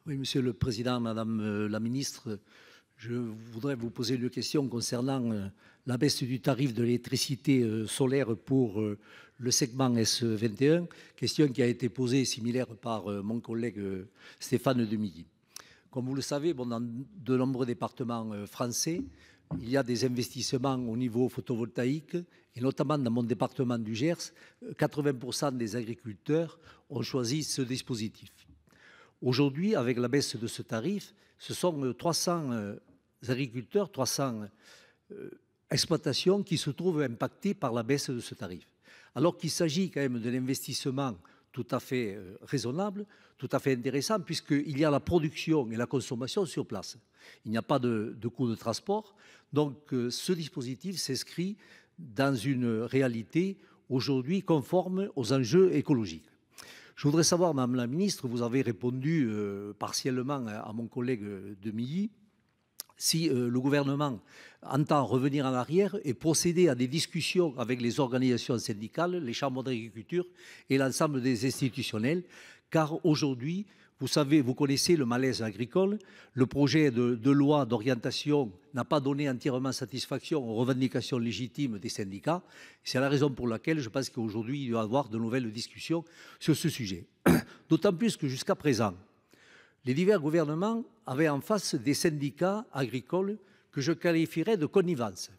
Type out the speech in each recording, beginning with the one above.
Oui, Monsieur le Président, Madame la Ministre, je voudrais vous poser une question concernant la baisse du tarif de l'électricité solaire pour le segment S21, question qui a été posée similaire par mon collègue Stéphane Demilly. Comme vous le savez, bon, dans de nombreux départements français, il y a des investissements au niveau photovoltaïque et notamment dans mon département du Gers, 80% des agriculteurs ont choisi ce dispositif. Aujourd'hui, avec la baisse de ce tarif, ce sont 300 agriculteurs, 300 exploitations qui se trouvent impactées par la baisse de ce tarif. Alors qu'il s'agit quand même d'un investissement tout à fait raisonnable, tout à fait intéressant, puisqu'il y a la production et la consommation sur place. Il n'y a pas de coût de transport. Donc ce dispositif s'inscrit dans une réalité aujourd'hui conforme aux enjeux écologiques. Je voudrais savoir, Madame la Ministre, vous avez répondu partiellement à mon collègue Demilly, si le gouvernement entend revenir en arrière et procéder à des discussions avec les organisations syndicales, les chambres d'agriculture et l'ensemble des institutionnels, car aujourd'hui, vous savez, vous connaissez le malaise agricole, le projet de loi d'orientation n'a pas donné entièrement satisfaction aux revendications légitimes des syndicats. C'est la raison pour laquelle je pense qu'aujourd'hui, il doit y avoir de nouvelles discussions sur ce sujet. D'autant plus que jusqu'à présent, les divers gouvernements avaient en face des syndicats agricoles que je qualifierais de connivence.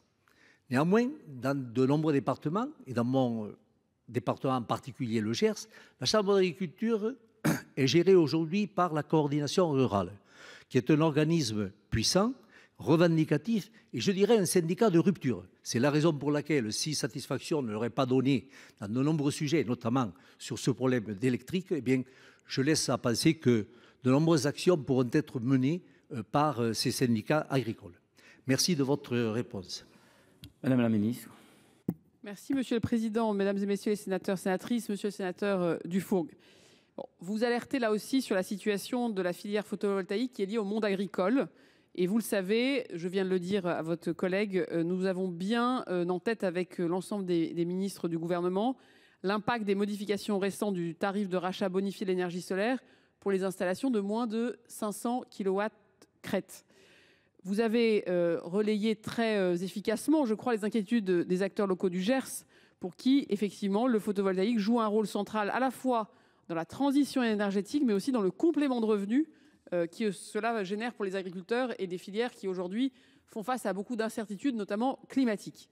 Néanmoins, dans de nombreux départements, et dans mon département en particulier le Gers, la Chambre d'agriculture est gérée aujourd'hui par la coordination rurale, qui est un organisme puissant, revendicatif, et je dirais un syndicat de rupture. C'est la raison pour laquelle, si satisfaction ne leur est pas donnée dans de nombreux sujets, notamment sur ce problème d'électrique, eh bien, je laisse à penser que de nombreuses actions pourront être menées par ces syndicats agricoles. Merci de votre réponse. Madame la Ministre. Merci, Monsieur le Président, Mesdames et Messieurs les sénateurs, sénatrices, Monsieur le sénateur Dufourcq. Bon, vous alertez là aussi sur la situation de la filière photovoltaïque qui est liée au monde agricole. Et vous le savez, je viens de le dire à votre collègue, nous avons bien en tête avec l'ensemble des ministres du gouvernement l'impact des modifications récentes du tarif de rachat bonifié de l'énergie solaire pour les installations de moins de 500 kW crête. Vous avez relayé très efficacement, je crois, les inquiétudes des acteurs locaux du Gers pour qui, effectivement, le photovoltaïque joue un rôle central à la fois dans la transition énergétique, mais aussi dans le complément de revenus que cela génère pour les agriculteurs et des filières qui aujourd'hui font face à beaucoup d'incertitudes, notamment climatiques.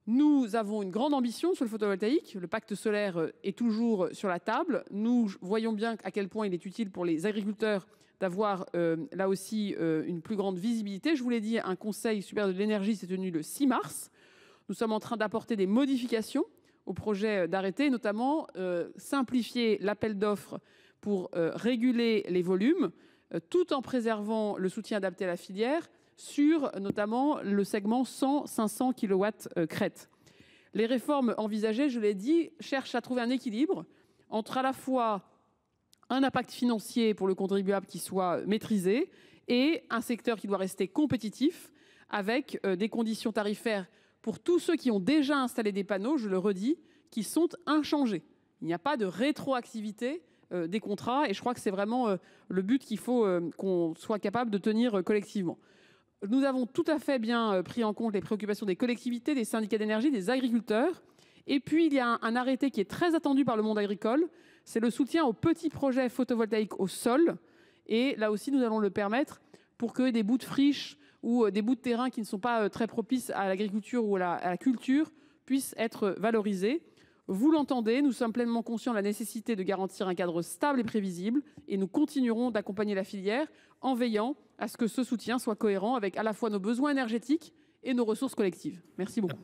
Nous avons une grande ambition sur le photovoltaïque. Le pacte solaire est toujours sur la table. Nous voyons bien à quel point il est utile pour les agriculteurs d'avoir là aussi une plus grande visibilité. Je vous l'ai dit, un conseil supérieur de l'énergie s'est tenu le 6 mars. Nous sommes en train d'apporter des modifications au projet d'arrêté, notamment simplifier l'appel d'offres pour réguler les volumes, tout en préservant le soutien adapté à la filière sur notamment le segment 100-500 kW crête. Les réformes envisagées, je l'ai dit, cherchent à trouver un équilibre entre à la fois un impact financier pour le contribuable qui soit maîtrisé et un secteur qui doit rester compétitif avec des conditions tarifaires pour tous ceux qui ont déjà installé des panneaux, je le redis, qui sont inchangés. Il n'y a pas de rétroactivité des contrats et je crois que c'est vraiment le but qu'il faut qu'on soit capable de tenir collectivement. Nous avons tout à fait bien pris en compte les préoccupations des collectivités, des syndicats d'énergie, des agriculteurs. Et puis, il y a un arrêté qui est très attendu par le monde agricole. C'est le soutien aux petits projets photovoltaïques au sol. Et là aussi, nous allons le permettre pour que des bouts de friches ou des bouts de terrain qui ne sont pas très propices à l'agriculture ou à la culture puissent être valorisés. Vous l'entendez, nous sommes pleinement conscients de la nécessité de garantir un cadre stable et prévisible et nous continuerons d'accompagner la filière en veillant à ce que ce soutien soit cohérent avec à la fois nos besoins énergétiques et nos ressources collectives. Merci beaucoup.